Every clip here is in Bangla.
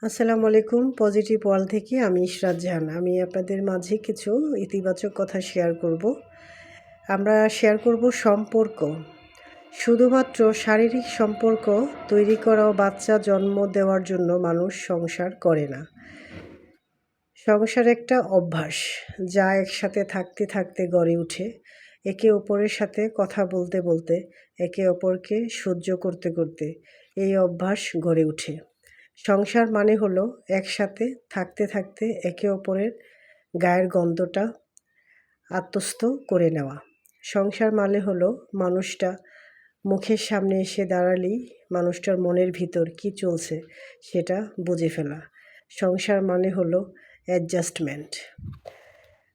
আসসালামু আলাইকুম। পজিটিভ ওয়ার্ল্ড থেকে আমি ইশরাত জাহান। আমি আপনাদের মাঝে কিছু ইতিবাচক কথা শেয়ার করব। আমরা শেয়ার করব সম্পর্ক। শুধুমাত্র শারীরিক সম্পর্ক তৈরি করা ও বাচ্চা জন্ম দেওয়ার জন্য মানুষ সংসার করে না। সংসার একটা অভ্যাস, যা একসাথে থাকতে থাকতে গড়ে ওঠে। একে অপরের সাথে কথা বলতে বলতে, একে অপরকে সহ্য করতে করতে এই অভ্যাস গড়ে ওঠে। সংসার মানে হলো একসাথে থাকতে থাকতে একে অপরের গায়ের গন্ধটা আত্মস্থ করে নেওয়া। সংসার মানে হলো মানুষটা মুখের সামনে এসে দাঁড়ালেই মানুষটার মনের ভিতর কি চলছে সেটা বুঝে ফেলা। সংসার মানে হলো অ্যাডজাস্টমেন্ট।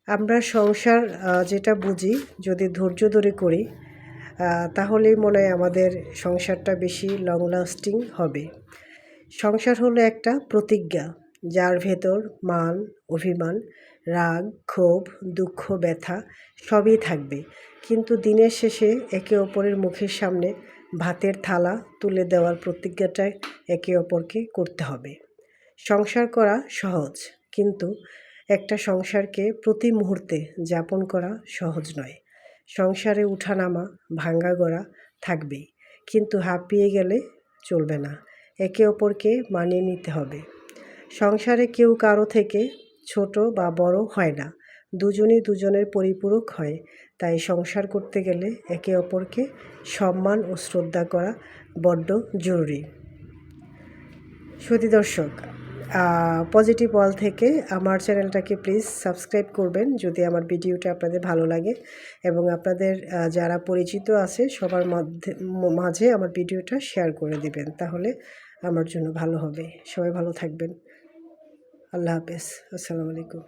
আমরা সংসার যেটা বুঝি, যদি ধৈর্য ধরে করি তাহলেই মনে হয় আমাদের সংসারটা বেশি লং লাস্টিং হবে। সংসার হলো একটা প্রতিজ্ঞা, যার ভেতর মান, অভিমান, রাগ, ক্ষোভ, দুঃখ, ব্যথা সবই থাকবে। কিন্তু দিনের শেষে একে অপরের মুখের সামনে ভাতের থালা তুলে দেওয়ার প্রতিজ্ঞাটাই একে অপরকে করতে হবে। সংসার করা সহজ, কিন্তু একটা সংসারকে প্রতি মুহূর্তে যাপন করা সহজ নয়। সংসারে উঠানামা, ভাঙ্গা গড়া থাকবেই, কিন্তু হাঁপিয়ে গেলে চলবে না। একে অপরকে মানিয়ে নিতে হবে। সংসারে কেউ কারো থেকে ছোট বা বড় হয় না, দুজনই দুজনের পরিপূরক হয়। তাই সংসার করতে গেলে একে অপরকে সম্মান ও শ্রদ্ধা করা বড্ড জরুরি। সুধী দর্শক, পজিটিভ ওয়ার্ল্ড থেকে আমার চ্যানেলটাকে প্লিজ সাবস্ক্রাইব করবেন যদি আমার ভিডিওটা আপনাদের ভালো লাগে, এবং আপনাদের যারা পরিচিত আছে সবার মাঝে আমার ভিডিওটা শেয়ার করে দিবেন, তাহলে আমার জন্য ভালো হবে। সবাই ভালো থাকবেন। আল্লাহ হাফেজ। আসসালামু আলাইকুম।